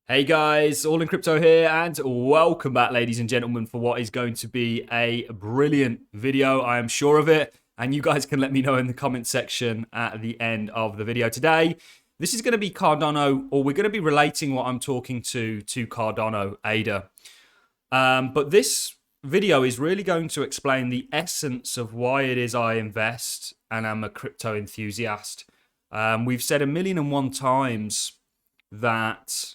Hey guys, All in Crypto here, and welcome back, ladies and gentlemen, for what is going to be a brilliant video. I am sure of it, and you guys can let me know in the comment section at the end of the video. Today, this is going to be Cardano, or we're going to be relating what I'm talking to Cardano ADA. But this video is really going to explain the essence of why it is I invest and I'm a crypto enthusiast. We've said 1,000,001 times that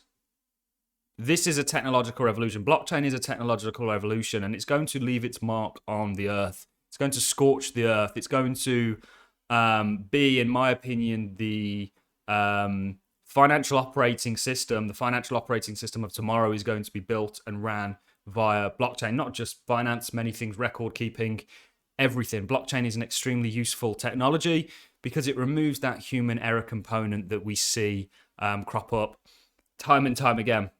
this is a technological revolution. Blockchain is a technological revolution, and it's going to leave its mark on the earth. It's going to scorch the earth. It's going to be, in my opinion, the financial operating system. The financial operating system of tomorrow is going to be built and ran via blockchain, not just finance, many things, record keeping, everything. Blockchain is an extremely useful technology because it removes that human error component that we see crop up time and time again.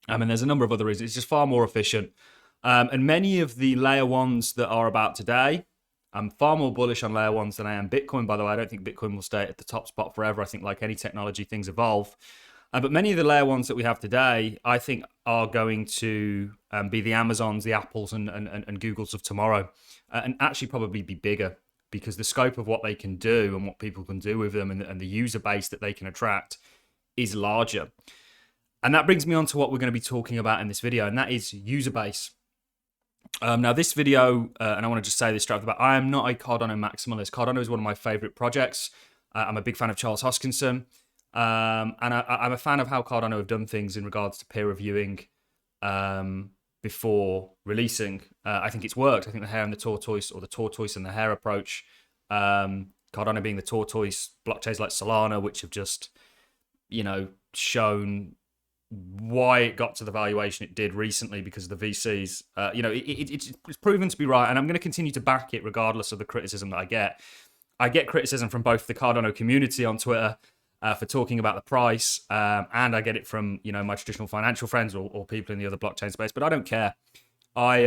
And there's a number of other reasons. It's just far more efficient. And many of the layer ones that are about today, I'm far more bullish on layer ones than I am Bitcoin, by the way. I don't think Bitcoin will stay at the top spot forever. I think like any technology, things evolve. But many of the layer ones that we have today, I think are going to be the Amazons, the Apples, and Googles of tomorrow. And actually probably be bigger because the scope of what they can do and what people can do with them and the user base that they can attract is larger. And that brings me on to what we're going to be talking about in this video, and that is user base. Now, this video, and I want to just say this straight off the bat, I am not a Cardano maximalist. Cardano is one of my favorite projects. I'm a big fan of Charles Hoskinson, and I'm a fan of how Cardano have done things in regards to peer reviewing before releasing. I think it's worked. I think the hare and the tortoise, or the tortoise and the hare approach, Cardano being the tortoise, blockchains like Solana, which have just, shown why it got to the valuation it did recently because of the VCs. It's proven to be right, and I'm going to continue to back it regardless of the criticism that I get. I get criticism from both the Cardano community on Twitter for talking about the price, and I get it from my traditional financial friends or people in the other blockchain space, but I don't care. I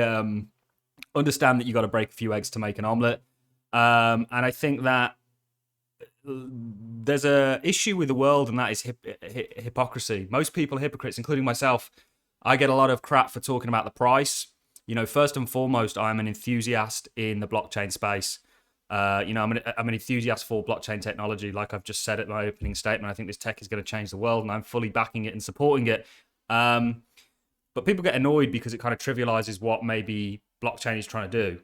understand that you got to break a few eggs to make an omelet, and I think that there's a issue with the world, and that is hypocrisy. Most people are hypocrites, including myself. I get a lot of crap for talking about the price. First and foremost, I'm an enthusiast in the blockchain space. I'm an enthusiast for blockchain technology. Like I've just said at my opening statement, I think this tech is going to change the world, and I'm fully backing it and supporting it. But people get annoyed because it kind of trivializes what maybe blockchain is trying to do,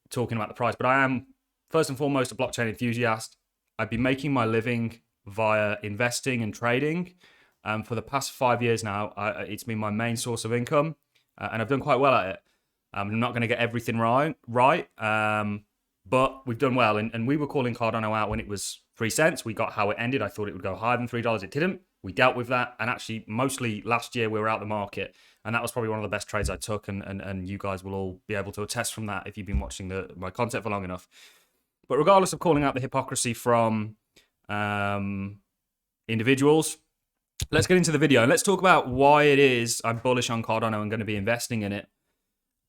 talking about the price. But I am, first and foremost, a blockchain enthusiast. I've been making my living via investing and trading for the past 5 years now. It's been my main source of income, and I've done quite well at it. I'm not going to get everything right, but we've done well. And we were calling Cardano out when it was 3 cents. We got how it ended. I thought it would go higher than $3. It didn't. We dealt with that. And actually, mostly last year, we were out the market. And that was probably one of the best trades I took. And you guys will all be able to attest from that if you've been watching my content for long enough. But regardless of calling out the hypocrisy from individuals, let's get into the video and let's talk about why it is I'm bullish on Cardano and going to be investing in it,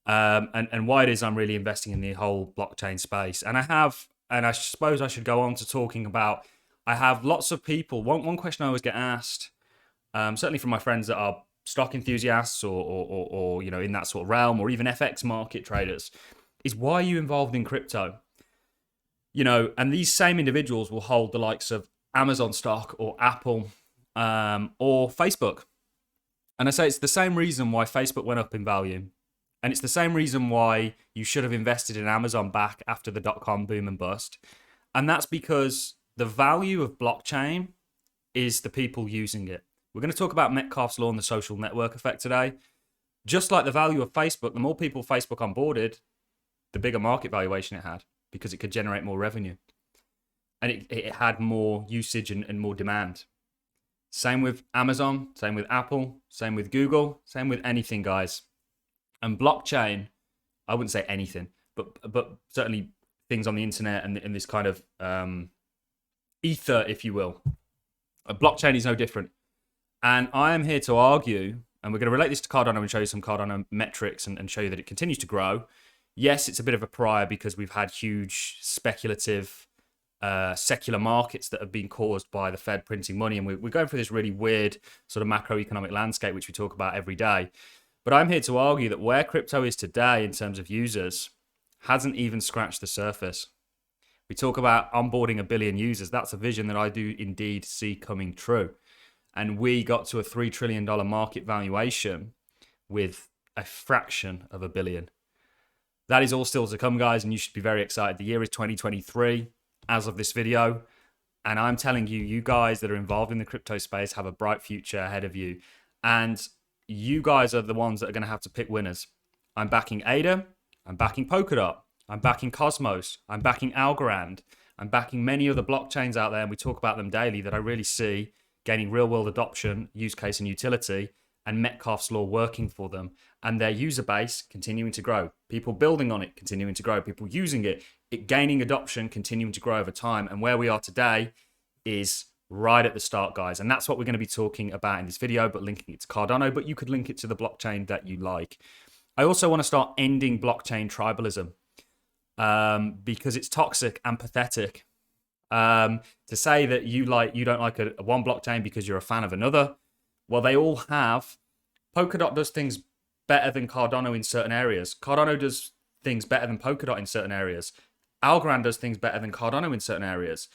and why it is I'm really investing in the whole blockchain space. And I suppose I should go on to talking about, I have lots of people, one question I always get asked, certainly from my friends that are stock enthusiasts or in that sort of realm, or even FX market traders, is why are you involved in crypto? And these same individuals will hold the likes of Amazon stock or Apple or Facebook. And I say it's the same reason why Facebook went up in value. And it's the same reason why you should have invested in Amazon back after the dot-com boom and bust. And that's because the value of blockchain is the people using it. We're going to talk about Metcalfe's law and the social network effect today. Just like the value of Facebook, the more people Facebook onboarded, the bigger market valuation it had, because it could generate more revenue. And it had more usage and more demand. Same with Amazon, same with Apple, same with Google, same with anything, guys. And blockchain, I wouldn't say anything, but certainly things on the internet and in this kind of ether, if you will. A blockchain is no different. And I am here to argue, and we're going to relate this to Cardano and show you some Cardano metrics and show you that it continues to grow. Yes, it's a bit of a pariah because we've had huge speculative secular markets that have been caused by the Fed printing money. And we're going through this really weird sort of macroeconomic landscape, which we talk about every day. But I'm here to argue that where crypto is today in terms of users hasn't even scratched the surface. We talk about onboarding 1 billion users. That's a vision that I do indeed see coming true. And we got to a $3 trillion market valuation with a fraction of 1 billion. That is all still to come, guys, and you should be very excited. The year is 2023 as of this video. And I'm telling you, you guys that are involved in the crypto space have a bright future ahead of you. And you guys are the ones that are going to have to pick winners. I'm backing ADA. I'm backing Polkadot. I'm backing Cosmos. I'm backing Algorand. I'm backing many other blockchains out there, and we talk about them daily, that I really see gaining real-world adoption, use case, and utility, and Metcalfe's law working for them, and their user base continuing to grow. People building on it, continuing to grow. People using it, it gaining adoption, continuing to grow over time. And where we are today is right at the start, guys. And that's what we're going to be talking about in this video, but linking it to Cardano, but you could link it to the blockchain that you like. I also want to start ending blockchain tribalism. Because it's toxic and pathetic. To say that you don't like a one blockchain because you're a fan of another. Well, they all have. Polkadot does things better than Cardano in certain areas. Cardano does things better than Polkadot in certain areas. Algorand does things better than Cardano in certain areas.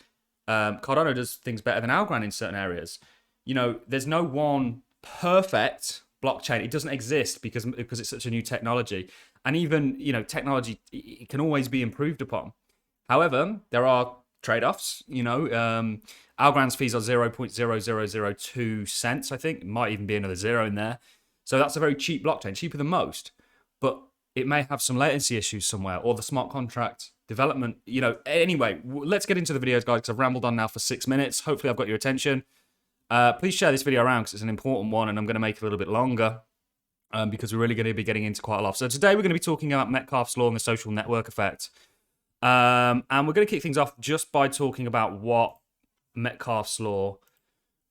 Cardano does things better than Algorand in certain areas. You know, there's no one perfect blockchain. It doesn't exist because it's such a new technology. And even, you know, technology, it can always be improved upon. However, there are trade-offs. You know, Algorand's fees are 0.0002 cents, I think. It might even be another zero in there. So that's a very cheap blockchain, cheaper than most. But it may have some latency issues somewhere, or the smart contract development. You know, anyway, let's get into the videos, guys, because I've rambled on now for 6 minutes. Hopefully I've got your attention. Please share this video around because it's an important one, and I'm going to make it a little bit longer. Because we're really going to be getting into quite a lot. So today we're going to be talking about Metcalfe's law and the social network effect. And we're going to kick things off just by talking about what Metcalfe's law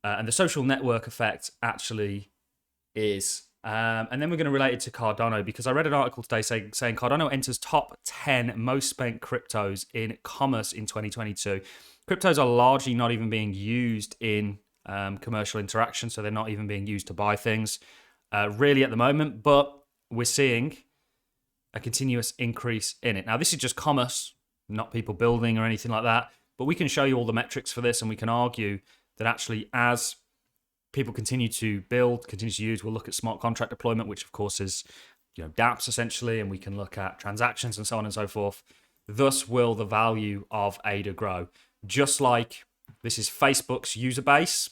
and the social network effect actually is. And then we're going to relate it to Cardano, because I read an article today saying Cardano enters top 10 most spent cryptos in commerce in 2022. Cryptos are largely not even being used in commercial interaction, so they're not even being used to buy things. Really at the moment, but we're seeing a continuous increase in it. Now, this is just commerce, not people building or anything like that, but we can show you all the metrics for this, and we can argue that actually as people continue to build, continue to use, we'll look at smart contract deployment, which of course is, you know, dApps essentially, and we can look at transactions and so on and so forth. Thus will the value of ADA grow. Just like this is Facebook's user base,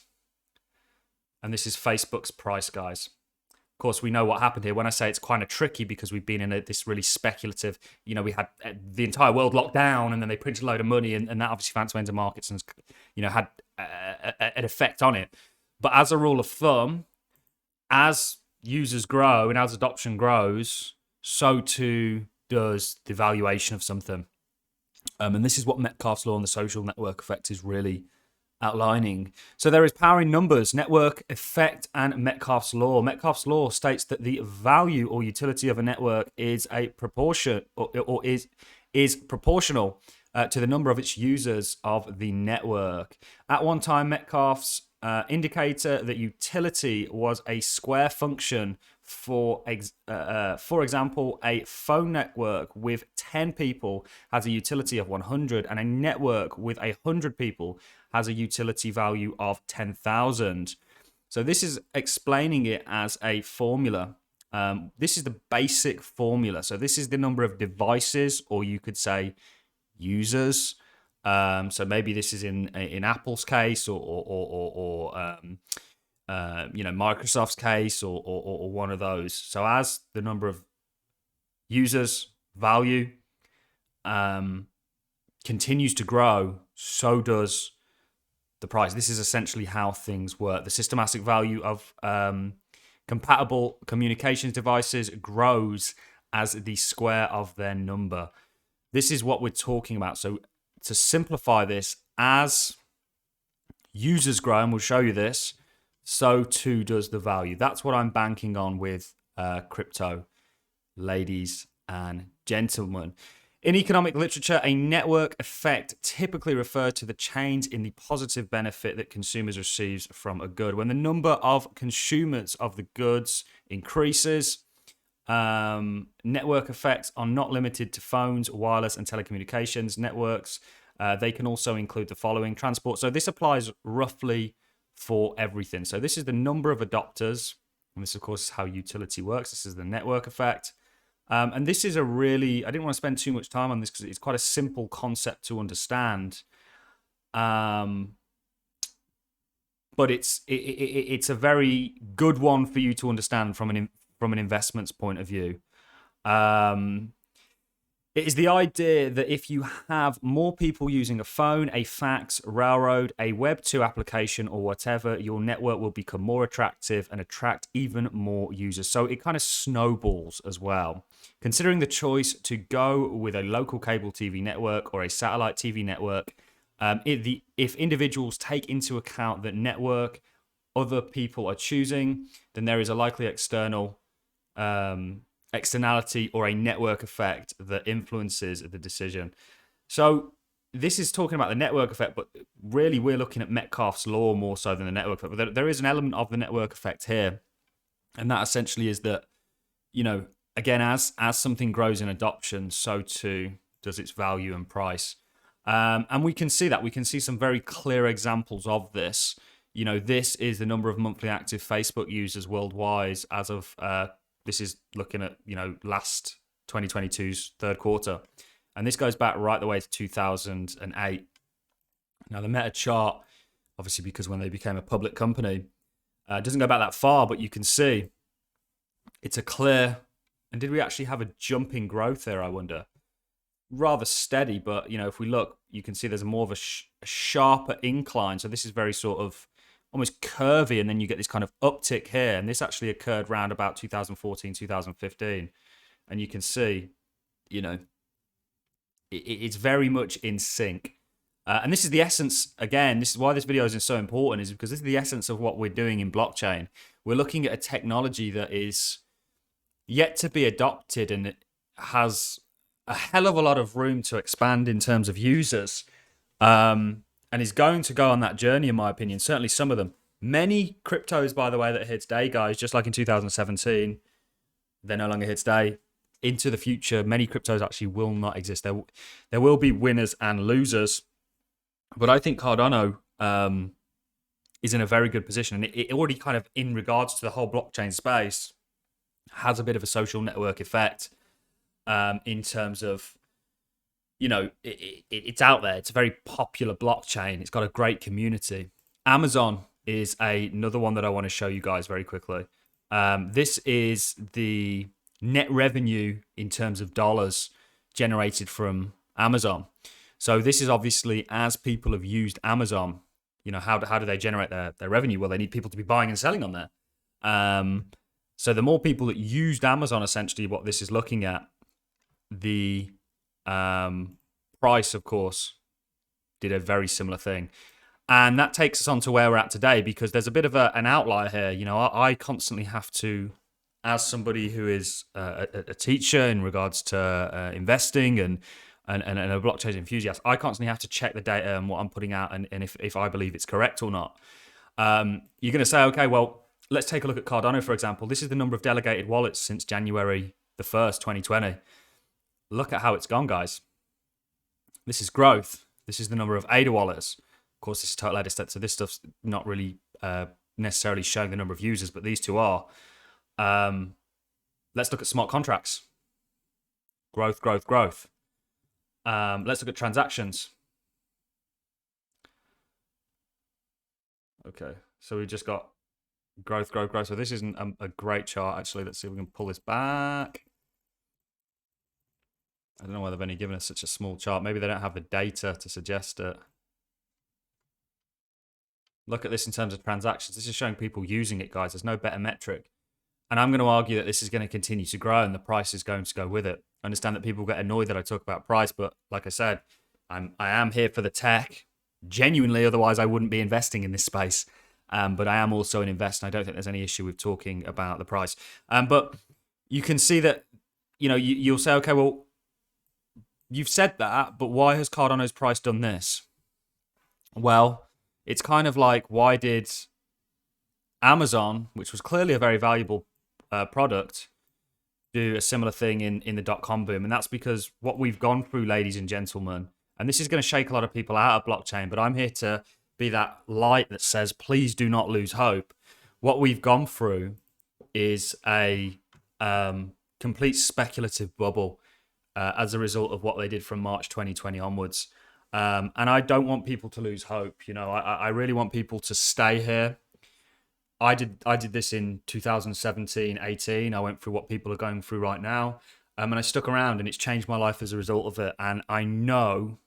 and this is Facebook's price, guys. Of course, we know what happened here. When I say it's kind of tricky, because we've been in this really speculative, you know, we had the entire world locked down, and then they printed a load of money, and that obviously found its way into markets and, you know, had an effect on it. But as a rule of thumb, as users grow and as adoption grows, so too does the valuation of something. And this is what Metcalfe's law and the social network effect is really outlining. So there is power in numbers, network effect, and Metcalfe's law. Metcalfe's law states that the value or utility of a network is a proportion or is proportional to the number of its users of the network. At one time, Metcalfe's indicator that utility was a square function. For example, a phone network with 10 people has a utility of 100, and a network with 100 people has a utility value of 10,000. So this is explaining it as a formula. This is the basic formula. So this is the number of devices, or you could say users. So maybe this is in Apple's case, or you know, Microsoft's case, or one of those. So as the number of users value continues to grow, so does the price. This is essentially how things work. The systematic value of compatible communications devices grows as the square of their number. This is what we're talking about. So to simplify this, as users grow, and we'll show you this, so too does the value. That's what I'm banking on with crypto, ladies and gentlemen. In economic literature, a network effect typically refers to the change in the positive benefit that consumers receive from a good. When the number of consumers of the goods increases, network effects are not limited to phones, wireless, and telecommunications networks. They can also include the following: transport. So this applies roughly for everything. So this is the number of adopters, and this, of course, is how utility works. This is the network effect. And this is a really, I didn't want to spend too much time on this because it's quite a simple concept to understand. But it's a very good one for you to understand from an investments point of view. It is the idea that if you have more people using a phone, a fax, railroad, a Web 2 application, or whatever, your network will become more attractive and attract even more users. So it kind of snowballs as well. Considering the choice to go with a local cable TV network or a satellite TV network, if individuals take into account that network other people are choosing, then there is a likely externality or a network effect that influences the decision. So this is talking about the network effect, but really we're looking at Metcalfe's law more so than the network effect. But there is an element of the network effect here, and that essentially is that, you know, again, as something grows in adoption, so too does its value and price. And we can see that. We can see some very clear examples of this. You know, this is the number of monthly active Facebook users worldwide as of this is looking at, you know, last 2022's third quarter. And this goes back right the way to 2008. Now, the Meta chart, obviously because when they became a public company, doesn't go back that far, but you can see it's a clear... And did we actually have a jump in growth there, I wonder? Rather steady, but, you know, if we look, you can see there's more of a sharper incline. So this is very sort of almost curvy, and then you get this kind of uptick here. And this actually occurred around about 2014, 2015. And you can see, you know, it's very in sync. And this is the essence, again, this is why this video is so important, is because this is the essence of what we're doing in blockchain. We're looking at a technology that is yet to be adopted, and it has a hell of a lot of room to expand in terms of users, and is going to go on that journey, in my opinion. Certainly some of them. Many cryptos, by the way, that are here today, guys, just like in 2017, they're no longer here today. Into the future, many cryptos actually will not exist. There will be winners and losers, but I think Cardano is in a very good position, and it already kind of, in regards to the whole blockchain space, has a bit of a social network effect in terms of, you know, it's out there. It's a very popular blockchain. It's got a great community. Amazon is another one that I want to show you guys very quickly. This is the net revenue in terms of dollars generated from Amazon. So this is obviously as people have used Amazon, you know, how do they generate their revenue? Well, they need people to be buying and selling on there. So the more people that used Amazon, essentially what this is looking at, the price, of course, did a very similar thing. And that takes us on to where we're at today, because there's a bit of an outlier here. You know, I constantly have to, as somebody who is a teacher in regards to investing and a blockchain enthusiast, I constantly have to check the data and what I'm putting out and if I believe it's correct or not. You're going to say, okay, well, let's take a look at Cardano, for example. This is the number of delegated wallets since January the 1st, 2020. Look at how it's gone, guys. This is growth. This is the number of ADA wallets. Of course, this is total ADA stats, so this stuff's not really necessarily showing the number of users, but these two are. Let's look at smart contracts. Growth, growth, growth. Let's look at transactions. Okay, so we just got growth, growth, growth. So this isn't a great chart, actually. Let's see if we can pull this back. I don't know why they've only given us such a small chart. Maybe they don't have the data to suggest it. Look at this in terms of transactions. This is showing people using it, guys. There's no better metric. And I'm going to argue that this is going to continue to grow and the price is going to go with it. I understand that people get annoyed that I talk about price, but like I said, I am here for the tech. Genuinely, otherwise I wouldn't be investing in this space. But I am also an investor. I don't think there's any issue with talking about the price. But you can see that, you know, you'll say, okay, well, you've said that, but why has Cardano's price done this? Well, it's kind of like, why did Amazon, which was clearly a very valuable product, do a similar thing in the dot-com boom? And that's because what we've gone through, ladies and gentlemen, and this is going to shake a lot of people out of blockchain, but I'm here to be that light that says, please do not lose hope. What we've gone through is a complete speculative bubble as a result of what they did from March 2020 onwards. And I don't want people to lose hope. You know, I really want people to stay here. I did this in 2017, 18. I went through what people are going through right now. And I stuck around, and it's changed my life as a result of it. And I know,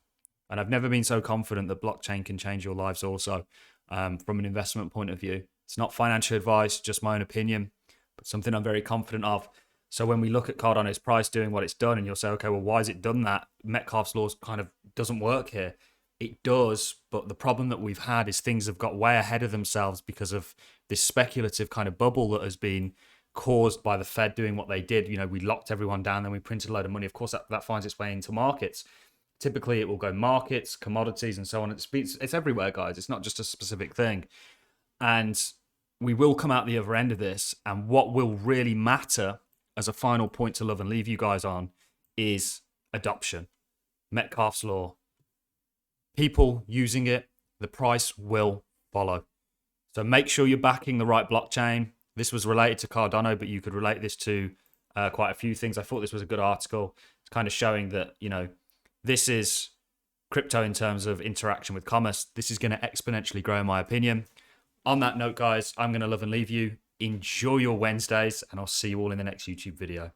and I've never been so confident that blockchain can change your lives also, from an investment point of view. It's not financial advice, just my own opinion, but something I'm very confident of. So when we look at Cardano's price doing what it's done, and you'll say, okay, well, why has it done that? Metcalfe's laws kind of doesn't work here. It does, but the problem that we've had is things have got way ahead of themselves because of this speculative kind of bubble that has been caused by the Fed doing what they did. You know, we locked everyone down, then we printed a load of money. Of course, that finds its way into markets. Typically, it will go markets, commodities, and so on. It's everywhere, guys. It's not just a specific thing. And we will come out the other end of this. And what will really matter as a final point to love and leave you guys on is adoption. Metcalfe's law. People using it, the price will follow. So make sure you're backing the right blockchain. This was related to Cardano, but you could relate this to quite a few things. I thought this was a good article. It's kind of showing that, you know, this is crypto in terms of interaction with commerce. This is going to exponentially grow, in my opinion. On that note, guys, I'm going to love and leave you. Enjoy your Wednesdays, and I'll see you all in the next YouTube video.